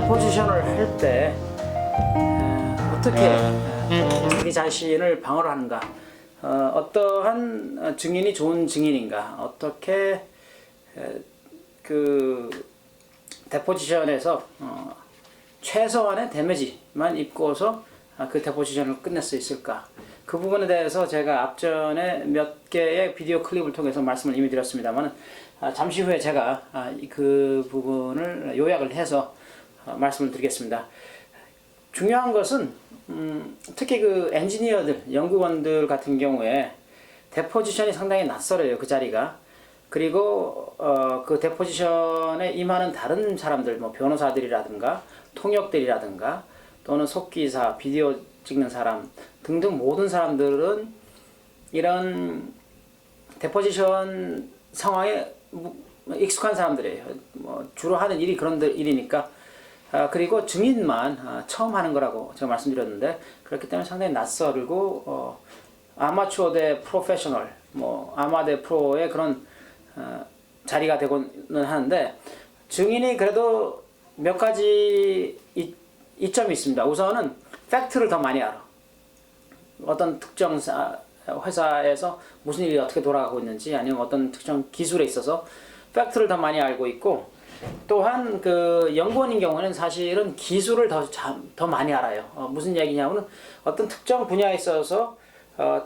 데포지션을 할 때 어떻게 자기 자신을 방어를 하는가, 어떠한 증인이 좋은 증인인가, 어떻게 그 데포지션에서 최소한의 데미지만 입고서 그 데포지션을 끝낼 수 있을까, 그 부분에 대해서 제가 앞전에 몇 개의 비디오 클립을 통해서 말씀을 이미 드렸습니다만, 잠시 후에 제가 그 부분을 요약을 해서 말씀을 드리겠습니다. 중요한 것은 특히 그 엔지니어들, 연구원들 같은 경우에 데포지션이 상당히 낯설어요, 그 자리가. 그리고 그 데포지션에 임하는 다른 사람들, 뭐 변호사들이라든가 통역들이라든가 또는 속기사, 비디오 찍는 사람 등등 모든 사람들은 이런 데포지션 상황에 익숙한 사람들이에요. 뭐 주로 하는 일이 그런 일이니까. 그리고 증인만 처음 하는 거라고 제가 말씀드렸는데, 그렇기 때문에 상당히 낯설고 아마추어 대 프로페셔널, 뭐 아마 대 프로의 그런 자리가 되고는 하는데, 증인이 그래도 몇 가지 이점이 있습니다. 우선은 팩트를 더 많이 알아. 어떤 특정 회사에서 무슨 일이 어떻게 돌아가고 있는지, 아니면 어떤 특정 기술에 있어서 팩트를 더 많이 알고 있고, 또한 그 연구원인 경우는 사실은 기술을 더 많이 알아요. 무슨 얘기냐면, 어떤 특정 분야에 있어서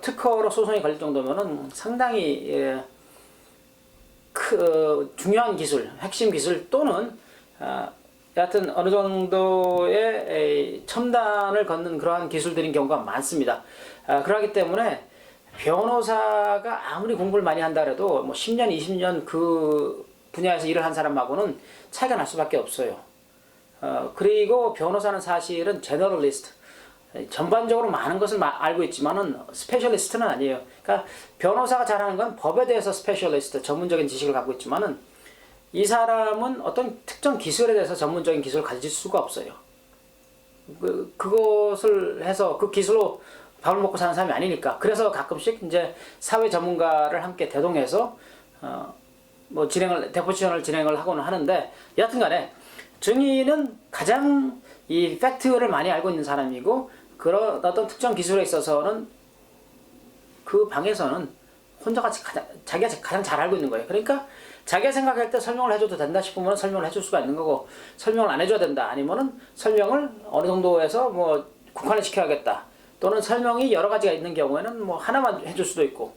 특허로 소송이 걸릴 정도면은 상당히 중요한 기술, 핵심 기술 또는 여하튼 어느 정도의 첨단을 걷는 그러한 기술들인 경우가 많습니다. 그렇기 때문에 변호사가 아무리 공부를 많이 한다 해도 뭐 10년, 20년 그 분야에서 일을 한 사람하고는 차이가 날 수밖에 없어요. 그리고 변호사는 사실은 제너럴리스트, 전반적으로 많은 것을 알고 있지만은 스페셜리스트는 아니에요. 그러니까 변호사가 잘하는 건 법에 대해서 스페셜리스트, 전문적인 지식을 갖고 있지만은 이 사람은 어떤 특정 기술에 대해서 전문적인 기술을 가질 수가 없어요. 그것을 해서 그 기술로 밥을 먹고 사는 사람이 아니니까. 그래서 가끔씩 이제 사회 전문가를 함께 대동해서 뭐 데포지션을 진행을 하고는 하는데, 여하튼간에 증인은 가장 이 팩트를 많이 알고 있는 사람이고, 그런 어떤 특정 기술에 있어서는 그 방에서는 혼자가 자기가 가장 잘 알고 있는 거예요. 그러니까 자기가 생각할 때 설명을 해줘도 된다 싶으면 설명을 해줄 수가 있는 거고, 설명을 안 해줘야 된다 아니면은 설명을 어느 정도에서 뭐 국한을 시켜야겠다, 또는 설명이 여러 가지가 있는 경우에는 뭐 하나만 해줄 수도 있고,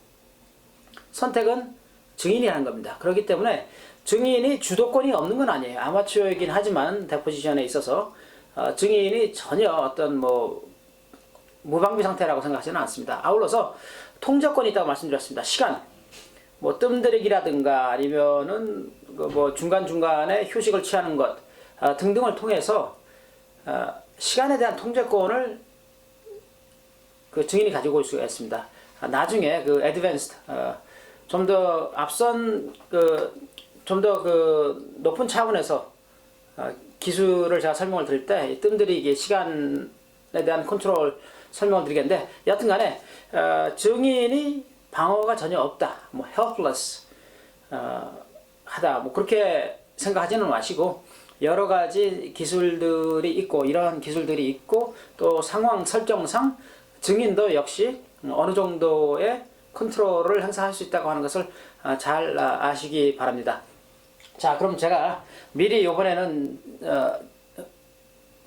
선택은 증인이 하는 겁니다. 그렇기 때문에 증인이 주도권이 없는 건 아니에요. 아마추어이긴 하지만 데포지션에 있어서 증인이 전혀 어떤 뭐 무방비 상태라고 생각하지는 않습니다. 아울러서 통제권이 있다고 말씀드렸습니다. 시간, 뭐 뜸들이기라든가 아니면은 뭐 중간중간에 휴식을 취하는 것 등등을 통해서 시간에 대한 통제권을 그 증인이 가지고 올 수가 있습니다. 나중에 그 애드밴스드, 좀 더 앞선 좀 더 그 높은 차원에서 기술을 제가 설명을 드릴 때 뜸들이기, 시간에 대한 컨트롤 설명을 드리겠는데, 여하튼간에 증인이 방어가 전혀 없다, 뭐 helpless 하다, 뭐 그렇게 생각하지는 마시고, 여러 가지 기술들이 있고, 이러한 기술들이 있고, 또 상황 설정상 증인도 역시 어느 정도의 컨트롤을 행사할 수 있다고 하는 것을 잘 아시기 바랍니다. 자, 그럼 제가 미리 이번에는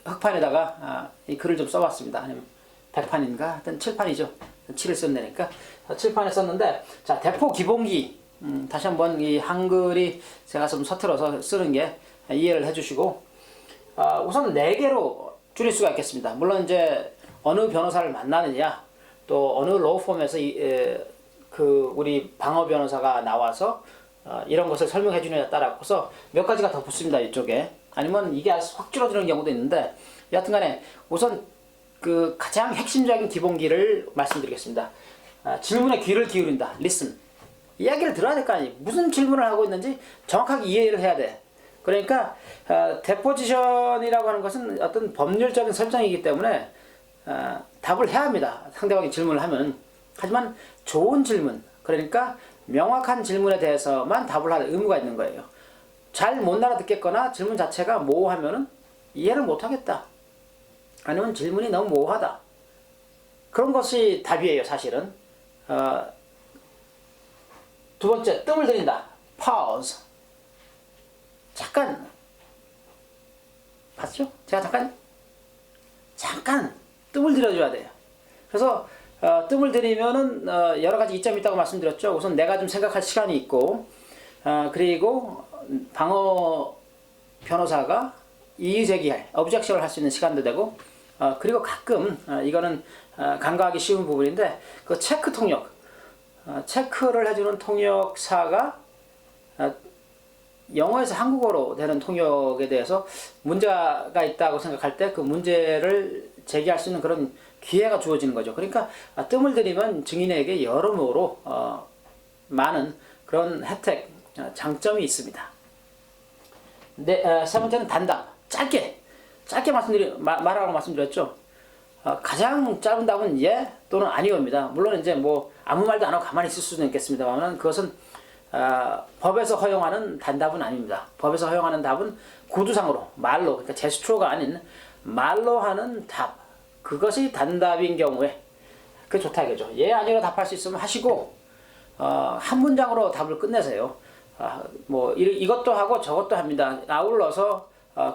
흑판에다가 이 글을 좀 써봤습니다. 아니면 백판인가? 하여튼 칠판이죠. 7을 썼네니까. 칠판에 썼는데, 자, 대포 기본기, 다시 한번 이 한글이 제가 좀 서툴러서 쓰는 게 이해를 해주시고, 우선 4개로 줄일 수가 있겠습니다. 물론 이제 어느 변호사를 만나느냐, 또 어느 로펌에서 그 우리 방어 변호사가 나와서 이런 것을 설명해 주느냐에 따라서 몇 가지가 더 붙습니다, 이쪽에. 아니면 이게 확 줄어드는 경우도 있는데, 여하튼간에 우선 그 가장 핵심적인 기본기를 말씀드리겠습니다. 질문에 귀를 기울인다, listen. 이야기를 들어야 될 거 아니에요. 무슨 질문을 하고 있는지 정확하게 이해를 해야 돼. 그러니까 데포지션이라고 하는 것은 어떤 법률적인 설정이기 때문에 답을 해야 합니다, 상대방이 질문을 하면. 하지만 좋은 질문, 그러니까 명확한 질문에 대해서만 답을 할 의무가 있는 거예요. 잘 못 알아듣겠거나 질문 자체가 모호하면은 이해를 못하겠다. 아니면 질문이 너무 모호하다. 그런 것이 답이에요, 사실은. 두 번째, 뜸을 들인다. pause. 잠깐. 봤죠? 제가 잠깐 뜸을 들여줘야 돼요. 그래서 뜸을 들이면은 여러 가지 이점이 있다고 말씀드렸죠. 우선 내가 좀 생각할 시간이 있고, 그리고 방어 변호사가 이의 제기할, objection을 할 수 있는 시간도 되고, 그리고 가끔 이거는 간과하기 쉬운 부분인데 그 체크 통역, 체크를 해주는 통역사가 영어에서 한국어로 되는 통역에 대해서 문제가 있다고 생각할 때 그 문제를 제기할 수 있는 그런 기회가 주어지는 거죠. 그러니까 뜸을 들이면 증인에게 여러모로 많은 그런 혜택, 장점이 있습니다. 네, 세 번째는 단답. 짧게 말하라고 말씀드렸죠. 가장 짧은 답은 예 또는 아니오입니다. 물론 이제 뭐 아무 말도 안 하고 가만히 있을 수는 있겠습니다만 그것은 법에서 허용하는 단답은 아닙니다. 법에서 허용하는 답은 구두상으로 말로, 그러니까 제스처가 아닌 말로 하는 답, 그것이 단답인 경우에 그게 좋다 이거죠. 예 아니로 답할 수 있으면 하시고 한 문장으로 답을 끝내세요. 뭐 이것도 하고 저것도 합니다. 아울러서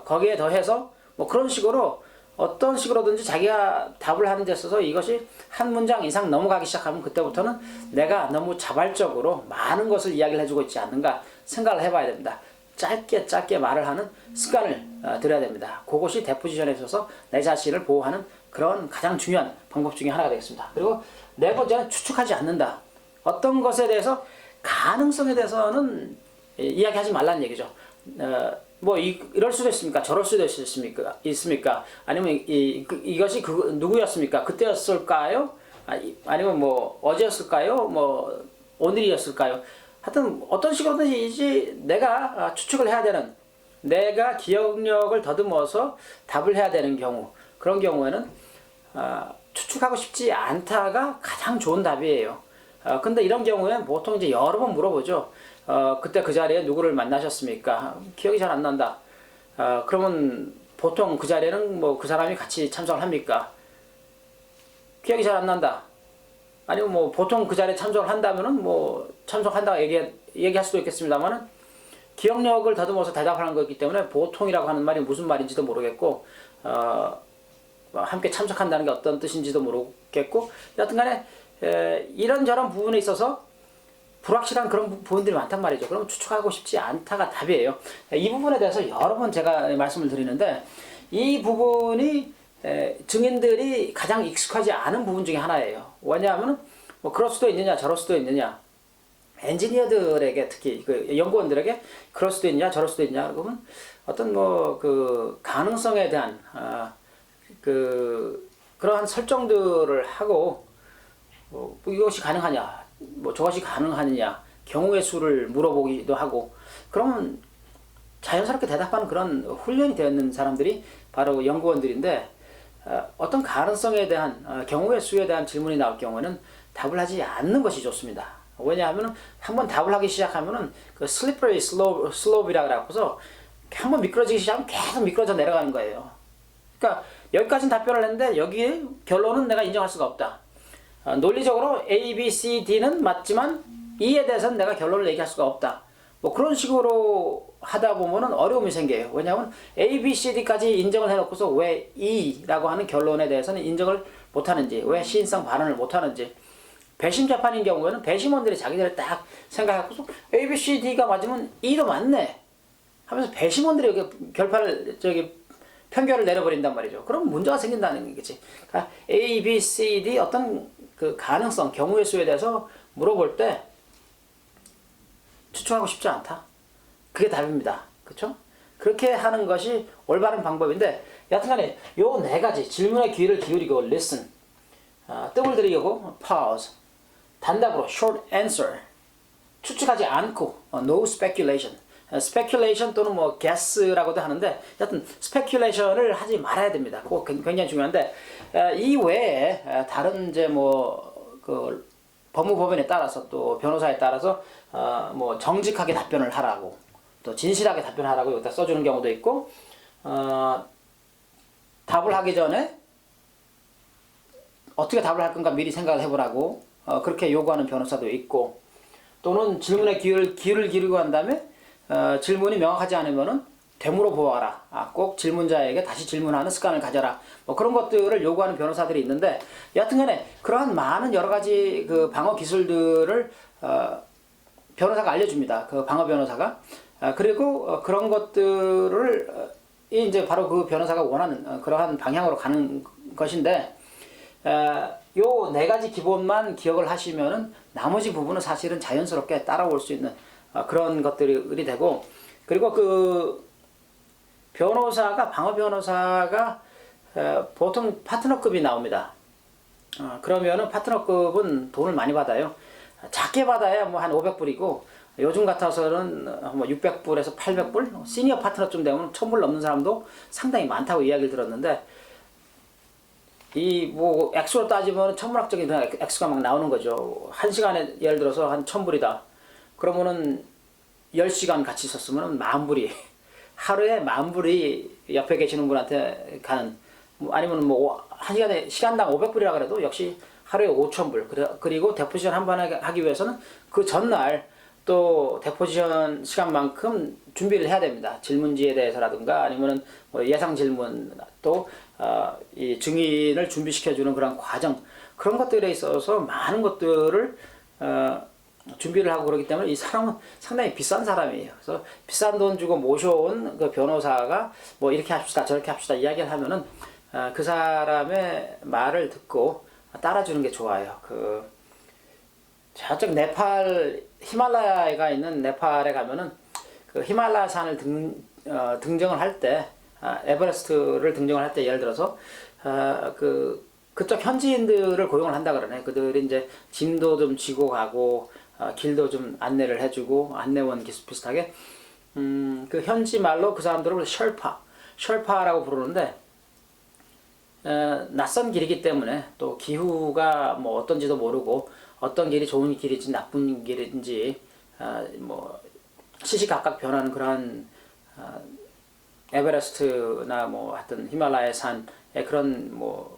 거기에 더해서 뭐 그런 식으로 어떤 식으로든지 자기가 답을 하는 데 있어서 이것이 한 문장 이상 넘어가기 시작하면 그때부터는 내가 너무 자발적으로 많은 것을 이야기를 해주고 있지 않는가 생각을 해봐야 됩니다. 짧게 말을 하는 습관을 들여야 됩니다. 그것이 데포지션에 있어서 내 자신을 보호하는 그런 가장 중요한 방법 중에 하나가 되겠습니다. 그리고 네 번째는 추측하지 않는다. 어떤 것에 대해서 가능성에 대해서는 이야기하지 말라는 얘기죠. 뭐 이럴 수도 있습니까? 저럴 수도 있습니까? 아니면 이것이 누구였습니까? 그때였을까요? 아니면 뭐 어제였을까요? 뭐 오늘이었을까요? 하여튼 어떤 식으로든지 내가 추측을 해야 되는, 내가 기억력을 더듬어서 답을 해야 되는 경우, 그런 경우에는 추측하고 싶지 않다가 가장 좋은 답이에요. 근데 이런 경우에는 보통 이제 여러 번 물어보죠. 그때 그 자리에 누구를 만나셨습니까? 기억이 잘 안 난다. 그러면 보통 그 자리에는 뭐 그 사람이 같이 참석을 합니까? 기억이 잘 안 난다. 아니면 뭐 보통 그 자리에 참석을 한다면은 뭐 참석한다고 얘기할 수도 있겠습니다만은 기억력을 더듬어서 대답하는 거기 때문에 보통이라고 하는 말이 무슨 말인지도 모르겠고, 함께 참석한다는 게 어떤 뜻인지도 모르겠고, 여튼간에 이런저런 부분에 있어서 불확실한 그런 부분들이 많단 말이죠. 그럼 추측하고 싶지 않다가 답이에요. 이 부분에 대해서 여러 번 제가 말씀을 드리는데 이 부분이 증인들이 가장 익숙하지 않은 부분 중에 하나예요. 왜냐하면 뭐 그럴 수도 있느냐 저럴 수도 있느냐, 엔지니어들에게 특히 그 연구원들에게 그럴 수도 있냐 저럴 수도 있냐 그러면 어떤 뭐 그 가능성에 대한 그러한 설정들을 하고 뭐 이것이 가능하냐 뭐 저것이 가능하느냐 경우의 수를 물어보기도 하고, 그러면 자연스럽게 대답하는 그런 훈련이 되어 있는 사람들이 바로 연구원들인데, 어떤 가능성에 대한 경우의 수에 대한 질문이 나올 경우에는 답을 하지 않는 것이 좋습니다. 왜냐하면 한번 답을 하기 시작하면은 그 slippery slope이라고 그래서 한번 미끄러지기 시작하면 계속 미끄러져 내려가는 거예요. 그러니까 여기까지는 답변을 했는데 여기 결론은 내가 인정할 수가 없다. 논리적으로 A, B, C, D는 맞지만 E에 대해서는 내가 결론을 얘기할 수가 없다. 뭐 그런 식으로 하다 보면은 어려움이 생겨요. 왜냐하면 A, B, C, D까지 인정을 해놓고서 왜 E라고 하는 결론에 대해서는 인정을 못하는지, 왜 시인성 발언을 못하는지. 배심 재판인 경우에는 배심원들이 자기들이 딱 생각하고서 A, B, C, D가 맞으면 E도 맞네 하면서 배심원들이 여기 편결을 내려버린단 말이죠. 그럼 문제가 생긴다는 얘기지. 그러니까 A, B, C, D 어떤 그 가능성, 경우의 수에 대해서 물어볼 때 추측하고 싶지 않다. 그게 답입니다. 그렇죠? 그렇게 하는 것이 올바른 방법인데, 여튼간에 요 네 가지 질문에 귀를 기울이고 listen, 뜸을 들이고 pause, 단답으로 short answer, 추측하지 않고 no speculation, speculation 또는 뭐 guess라고도 하는데 여튼 speculation을 하지 말아야 됩니다. 그거 굉장히 중요한데, 이 외에 다른 이제 뭐 그 법무법인에 따라서 또 변호사에 따라서 뭐 정직하게 답변을 하라고 또 진실하게 답변하라고 여기다 써주는 경우도 있고, 답을 하기 전에 어떻게 답을 할 건가 미리 생각을 해보라고 그렇게 요구하는 변호사도 있고, 또는 질문에 귀를 기울이고 한 다음에 질문이 명확하지 않으면은 되물어 보아라. 꼭 질문자에게 다시 질문하는 습관을 가져라. 뭐 그런 것들을 요구하는 변호사들이 있는데, 여하튼간에 그러한 많은 여러 가지 그 방어 기술들을 변호사가 알려줍니다. 그 방어 변호사가. 그리고 그런 것들을 이제 바로 그 변호사가 원하는 그러한 방향으로 가는 것인데, 요 네 가지 기본만 기억을 하시면은 나머지 부분은 사실은 자연스럽게 따라올 수 있는 그런 것들이 되고, 그리고 그 변호사가 방어 변호사가 보통 파트너급이 나옵니다. 그러면은 파트너급은 돈을 많이 받아요. 작게 받아야 뭐 한 500불이고, 요즘 같아서는 뭐 600불에서 800불, 시니어 파트너쯤 되면 1000불 넘는 사람도 상당히 많다고 이야기를 들었는데, 이 뭐 액수로 따지면 천문학적인 액수가 막 나오는 거죠. 한 시간에 예를 들어서 한 1000불이다. 그러면은 10시간 같이 있었으면 10,000불이 하루에 10,000불이 옆에 계시는 분한테 가는, 아니면 뭐 한 시간당 500불이라 그래도 역시 하루에 5,000불. 그리고 데포지션 한 번 하기 위해서는 그 전날 또 데포지션 시간만큼 준비를 해야 됩니다. 질문지에 대해서라든가 아니면은 뭐 예상 질문, 또 이 증인을 준비시켜주는 그런 과정, 그런 것들에 있어서 많은 것들을 준비를 하고 그러기 때문에 이 사람은 상당히 비싼 사람이에요. 그래서 비싼 돈 주고 모셔온 그 변호사가 뭐 이렇게 합시다 저렇게 합시다 이야기를 하면은 그 사람의 말을 듣고 따라주는 게 좋아요. 그 저쪽 네팔 히말라야가 있는 네팔에 가면은 그 히말라야 산을 등정을 할 때, 에베레스트를 등정을 할 때 예를 들어서 그쪽 현지인들을 고용을 한다 그러네. 그들이 이제 짐도 좀 지고 가고 길도 좀 안내를 해주고, 안내원 비슷하게 그 현지 말로 그 사람들을 셜파라고 부르는데, 낯선 길이기 때문에 또 기후가 뭐 어떤지도 모르고 어떤 길이 좋은 길인지 나쁜 길인지 뭐 시시각각 변하는 그러한 에베레스트나 뭐 하여튼 히말라야 산의 그런 뭐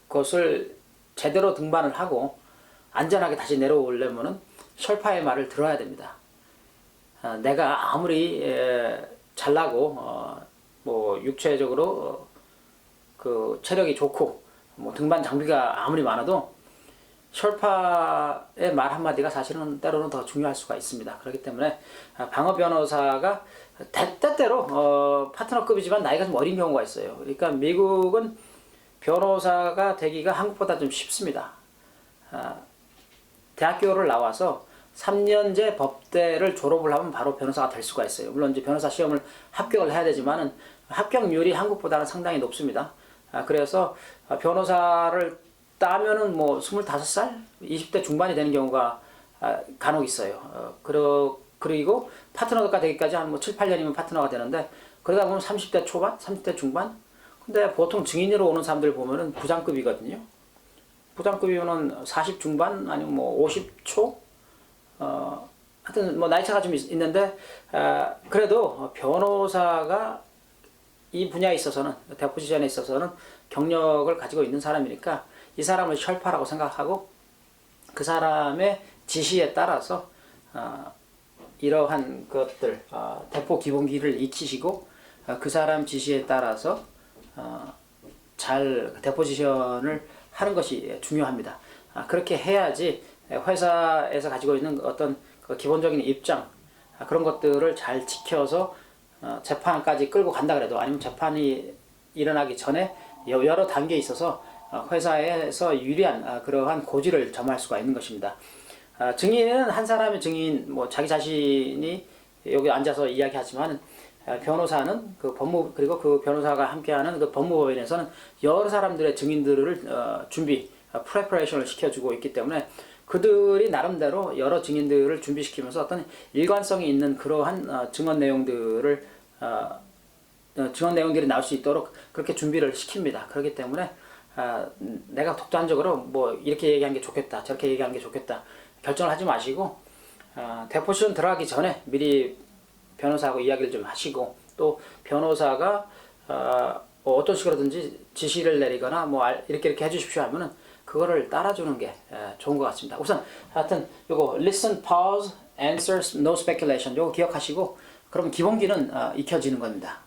것을 제대로 등반을 하고 안전하게 다시 내려오려면은 셜파의 말을 들어야 됩니다. 내가 아무리 잘나고 뭐 육체적으로 그 체력이 좋고 뭐 등반 장비가 아무리 많아도 셜파의 말 한마디가 사실은 때로는 더 중요할 수가 있습니다. 그렇기 때문에 방어 변호사가 때때로 파트너급이지만 나이가 좀 어린 경우가 있어요. 그러니까 미국은 변호사가 되기가 한국보다 좀 쉽습니다. 대학교를 나와서 3년제 법대를 졸업을 하면 바로 변호사가 될 수가 있어요. 물론 이제 변호사 시험을 합격을 해야 되지만은 합격률이 한국보다는 상당히 높습니다. 그래서 변호사를 따면은 뭐 25살, 20대 중반이 되는 경우가 간혹 있어요. 그리고 파트너가 되기까지 한 뭐 7, 8년이면 파트너가 되는데, 그러다 보면 30대 초반, 30대 중반. 근데 보통 증인으로 오는 사람들 보면은 부장급이거든요. 부장급이면은 40 중반 아니면 뭐 50 초. 하여튼 뭐 나이 차가 좀 있는데, 그래도 변호사가 이 분야에 있어서는, 데포지션에 있어서는 경력을 가지고 있는 사람이니까 이 사람을 셜파라고 생각하고 그 사람의 지시에 따라서 이러한 것들, 대포 기본기를 익히시고 그 사람 지시에 따라서 잘 데포지션을 하는 것이 중요합니다. 그렇게 해야지 회사에서 가지고 있는 어떤 그 기본적인 입장, 그런 것들을 잘 지켜서 재판까지 끌고 간다 그래도, 아니면 재판이 일어나기 전에 여러 단계에 있어서 회사에서 유리한 그러한 고지를 점할 수가 있는 것입니다. 증인은 한 사람의 증인, 뭐 자기 자신이 여기 앉아서 이야기하지만, 변호사는 그 그리고 그 변호사가 함께하는 그 법무법인에서는 여러 사람들의 증인들을 프레퍼레이션을 시켜주고 있기 때문에 그들이 나름대로 여러 증인들을 준비시키면서 어떤 일관성이 있는 그러한 증언 내용들이 나올 수 있도록 그렇게 준비를 시킵니다. 그렇기 때문에 내가 독단적으로 뭐 이렇게 얘기한 게 좋겠다, 저렇게 얘기한 게 좋겠다 결정을 하지 마시고, 데포지션 들어가기 전에 미리 변호사하고 이야기를 좀 하시고, 또 변호사가 뭐 어떤 식으로든지 지시를 내리거나 뭐 이렇게 해주십시오 하면은 그거를 따라주는 게 좋은 것 같습니다. 우선 하여튼 요거 listen, pause, answers, no speculation 요거 기억하시고 그럼 기본기는 익혀지는 겁니다.